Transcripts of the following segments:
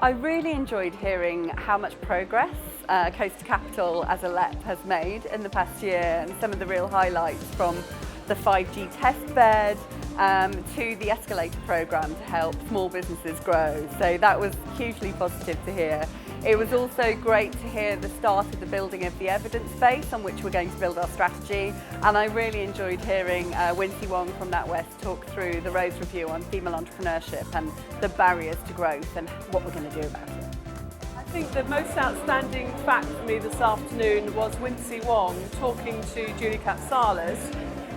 I really enjoyed hearing how much progress Coast Capital as a LEP has made in the past year, and some of the real highlights from the 5G test bed to the escalator programme to help small businesses grow. So that was hugely positive to hear. It was also great to hear the start of the building of the evidence base on which we're going to build our strategy, and I really enjoyed hearing Wincy Wong from NatWest talk through the Rose Review on female entrepreneurship and the barriers to growth and what we're going to do about it. I think the most outstanding fact for me this afternoon was Wincy Wong talking to Julie Katsalas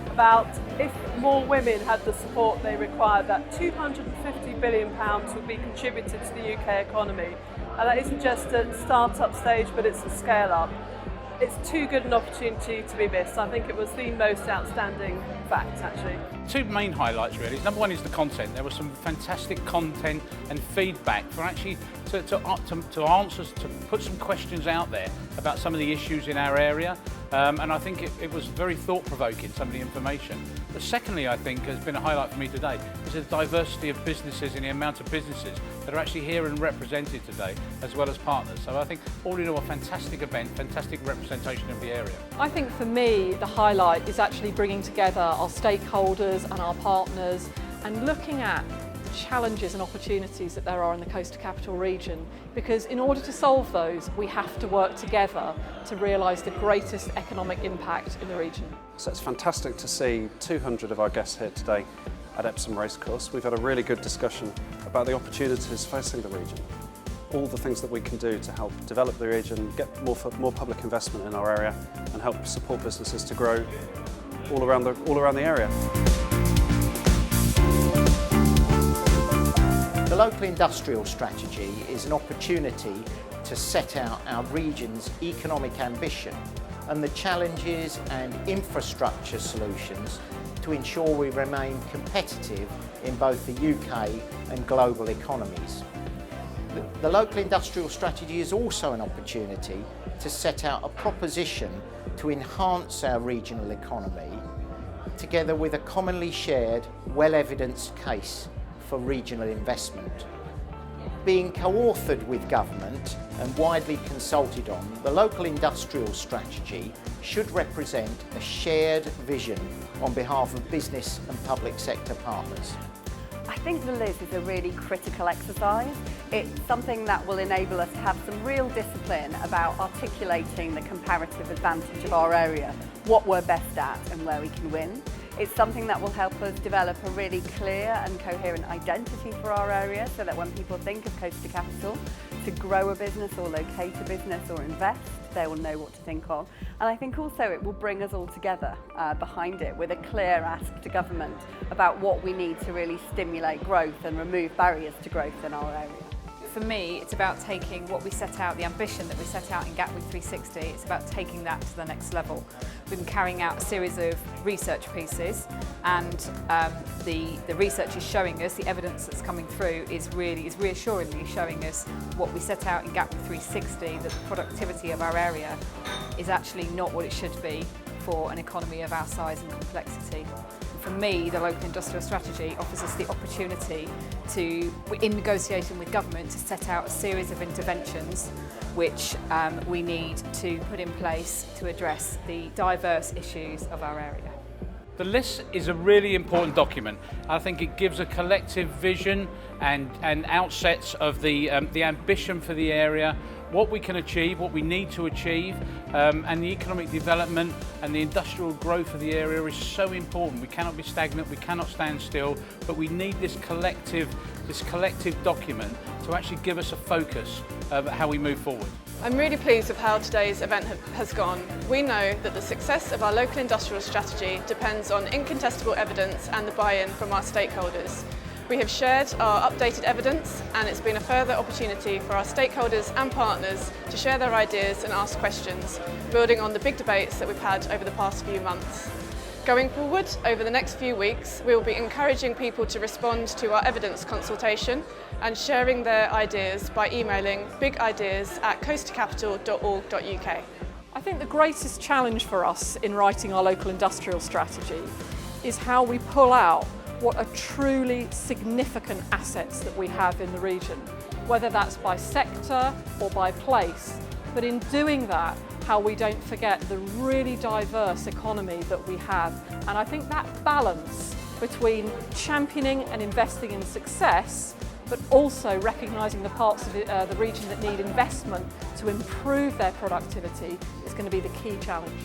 about if more women had the support they require, that £250 billion would be contributed to the UK economy. And that isn't just at start-up stage, but it's a scale-up. It's too good an opportunity to be missed. I think it was the most outstanding fact, actually. Two main highlights really. Number one is the content. There was some fantastic content and feedback for actually to answers, to put some questions out there about some of the issues in our area. And I think it was very thought-provoking, some of the information. But secondly, I think, has been a highlight for me today, is the diversity of businesses and the amount of businesses that are actually here and represented today, as well as partners. So I think, all in all, a fantastic event, fantastic representation of the area. I think for me, the highlight is actually bringing together our stakeholders and our partners and looking at the challenges and opportunities that there are in the Coast Capital region, because in order to solve those, we have to work together to realise the greatest economic impact in the region. So it's fantastic to see 200 of our guests here today at Epsom Racecourse. We've had a really good discussion about the opportunities facing the region, all the things that we can do to help develop the region, get more public investment in our area and help support businesses to grow all around the area. The local industrial strategy is an opportunity to set out our region's economic ambition and the challenges and infrastructure solutions to ensure we remain competitive in both the UK and global economies. The local industrial strategy is also an opportunity to set out a proposition to enhance our regional economy, together with a commonly shared, well-evidenced case for regional investment. Being co-authored with government and widely consulted on, the local industrial strategy should represent a shared vision on behalf of business and public sector partners. I think the LIS is a really critical exercise. It's something that will enable us to have some real discipline about articulating the comparative advantage of our area, what we're best at and where we can win. It's something that will help us develop a really clear and coherent identity for our area, so that when people think of Coast Capital to grow a business or locate a business or invest, they will know what to think of. And I think also it will bring us all together behind it with a clear ask to government about what we need to really stimulate growth and remove barriers to growth in our area. For me, it's about taking what we set out, the ambition that we set out in Gatwick 360, it's about taking that to the next level. We've been carrying out a series of research pieces, and the research is showing us, the evidence that's coming through is reassuringly showing us what we set out in Gatwick 360, that the productivity of our area is actually not what it should be for an economy of our size and complexity. For me, the local industrial strategy offers us the opportunity to, in negotiating with government, to set out a series of interventions which we need to put in place to address the diverse issues of our area. The list is a really important document. I think it gives a collective vision and outsets of the ambition for the area, what we can achieve, what we need to achieve, and the economic development and the industrial growth of the area is so important. We cannot be stagnant, we cannot stand still, but we need this collective document to actually give us a focus of how we move forward. I'm really pleased with how today's event has gone. We know that the success of our local industrial strategy depends on incontestable evidence and the buy-in from our stakeholders. We have shared our updated evidence, and it's been a further opportunity for our stakeholders and partners to share their ideas and ask questions, building on the big debates that we've had over the past few months. Going forward, over the next few weeks, we will be encouraging people to respond to our evidence consultation and sharing their ideas by emailing bigideas@coastcapital.org.uk. I think the greatest challenge for us in writing our local industrial strategy is how we pull out what are truly significant assets that we have in the region. whether that's by sector or by place. But in doing that, how we don't forget the really diverse economy that we have. And I think that balance between championing and investing in success, but also recognising the parts of the region that need investment to improve their productivity is going to be the key challenge.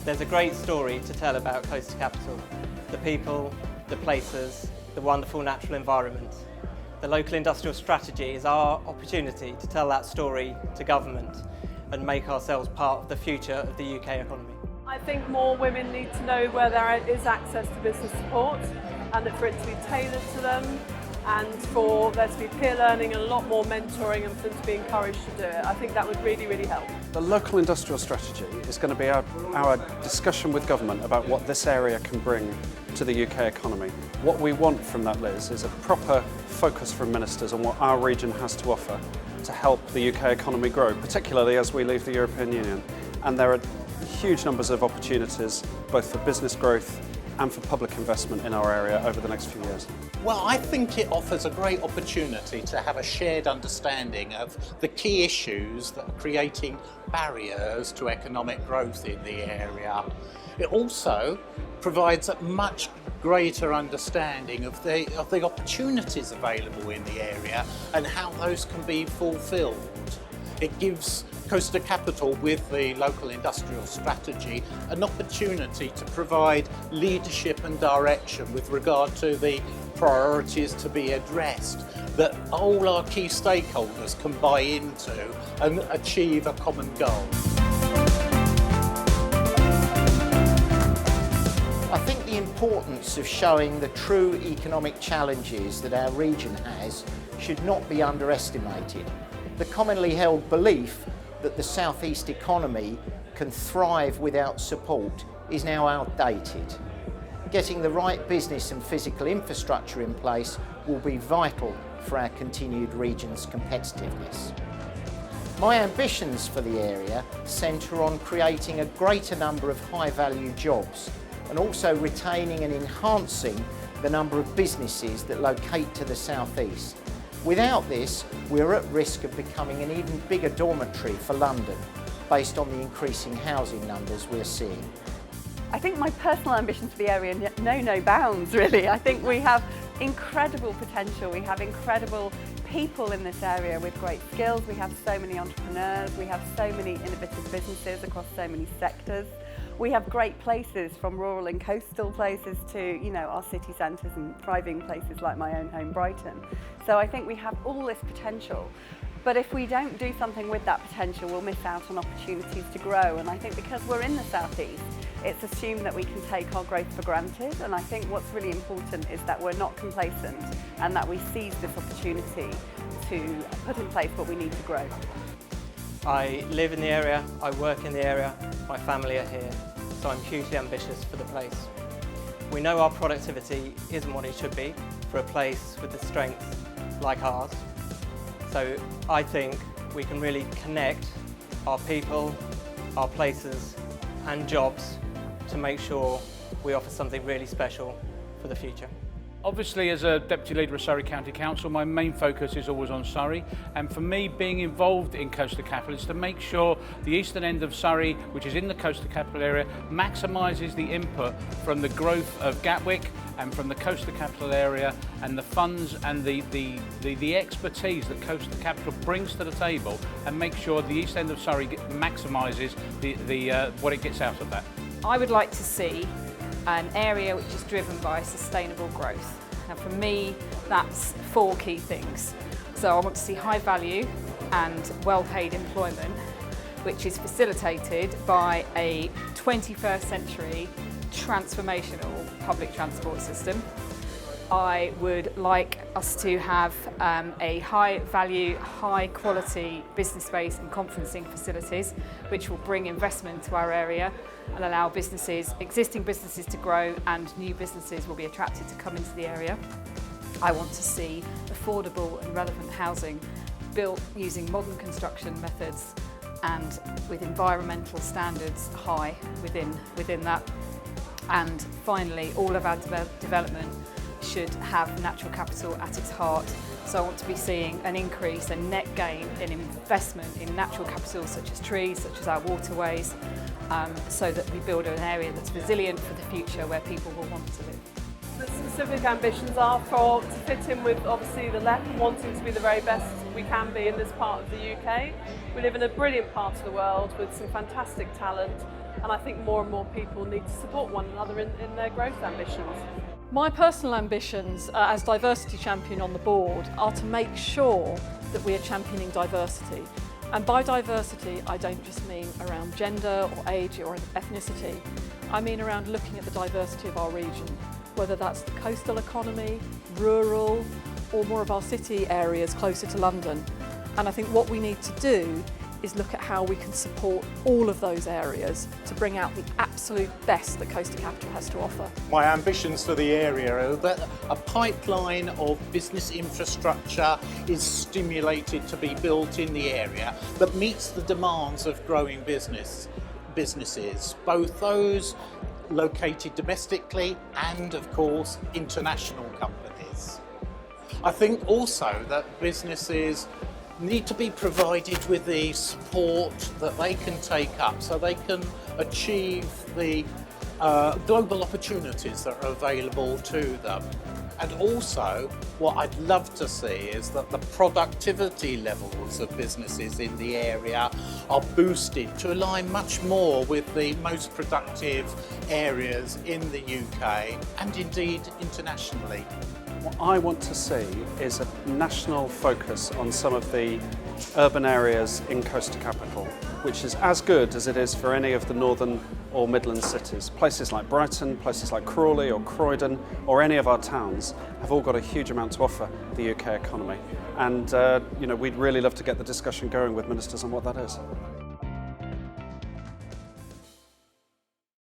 There's a great story to tell about Coast Capital. The people, the places, the wonderful natural environment. The local industrial strategy is our opportunity to tell that story to government and make ourselves part of the future of the UK economy. I think more women need to know where there is access to business support and for it to be tailored to them and for there to be peer learning and a lot more mentoring and for them to be encouraged to do it. I think that would really, really help. The local industrial strategy is going to be our discussion with government about what this area can bring to the UK economy. What we want from that, Liz, is a proper focus from ministers on what our region has to offer to help the UK economy grow, particularly as we leave the European Union. And there are huge numbers of opportunities, both for business growth and for public investment in our area over the next few years. Well, I think it offers a great opportunity to have a shared understanding of the key issues that are creating barriers to economic growth in the area. It also provides a much greater understanding of the opportunities available in the area and how those can be fulfilled. It gives Coast Capital, with the local industrial strategy, an opportunity to provide leadership and direction with regard to the priorities to be addressed that all our key stakeholders can buy into and achieve a common goal. I think the importance of showing the true economic challenges that our region has should not be underestimated. The commonly held belief that the South East economy can thrive without support is now outdated. Getting the right business and physical infrastructure in place will be vital for our continued region's competitiveness. My ambitions for the area centre on creating a greater number of high-value jobs and also retaining and enhancing the number of businesses that locate to the South East. Without this, we're at risk of becoming an even bigger dormitory for London, based on the increasing housing numbers we're seeing. I think my personal ambitions for the area know no bounds, really. I think we have incredible potential. We have incredible people in this area with great skills. We have so many entrepreneurs. We have so many innovative businesses across so many sectors. We have great places, from rural and coastal places to, our city centres and thriving places like my own home, Brighton. So I think we have all this potential. But if we don't do something with that potential, we'll miss out on opportunities to grow. And I think because we're in the South East, it's assumed that we can take our growth for granted. And I think what's really important is that we're not complacent and that we seize this opportunity to put in place what we need to grow. I live in the area, I work in the area, my family are here, so I'm hugely ambitious for the place. We know our productivity isn't what it should be for a place with the strength like ours. So I think we can really connect our people, our places and jobs to make sure we offer something really special for the future. Obviously, as a Deputy Leader of Surrey County Council, my main focus is always on Surrey, and for me, being involved in Coastal Capital is to make sure the eastern end of Surrey, which is in the Coastal Capital area, maximises the input from the growth of Gatwick and from the Coastal Capital area, and the funds and the expertise that Coastal Capital brings to the table, and make sure the east end of Surrey maximises what it gets out of that. I would like to see an area which is driven by sustainable growth. Now for me, that's 4 key things. So I want to see high value and well-paid employment, which is facilitated by a 21st century transformational public transport system. I would like us to have a high value, high quality business space and conferencing facilities, which will bring investment to our area and allow existing businesses to grow, and new businesses will be attracted to come into the area. I want to see affordable and relevant housing built using modern construction methods and with environmental standards high within that. And finally, all of our development should have natural capital at its heart So I want to be seeing an increase and net gain in investment in natural capitals such as trees, such as our waterways, so that we build an area that's resilient for the future where people will want to live. The specific ambitions are to fit in with obviously the LEP and wanting to be the very best we can be in this part of the UK. We live in a brilliant part of the world with some fantastic talent, and I think more and more people need to support one another in their growth ambitions. My personal ambitions as diversity champion on the board are to make sure that we are championing diversity. And by diversity, I don't just mean around gender or age or ethnicity. I mean around looking at the diversity of our region, whether that's the coastal economy, rural, or more of our city areas closer to London. And I think what we need to do is look at how we can support all of those areas to bring out the absolute best that Coastal Capital has to offer. My ambitions for the area are that a pipeline of business infrastructure is stimulated to be built in the area that meets the demands of growing businesses, both those located domestically and, of course, international companies. I think also that businesses need to be provided with the support that they can take up so they can achieve the global opportunities that are available to them. And also, what I'd love to see is that the productivity levels of businesses in the area are boosted to align much more with the most productive areas in the UK and indeed internationally. What I want to see is a national focus on some of the urban areas in Coastal Capital, which is as good as it is for any of the northern or Midland cities. Places like Brighton, places like Crawley or Croydon, or any of our towns have all got a huge amount to offer the UK economy. And we'd really love to get the discussion going with ministers on what that is.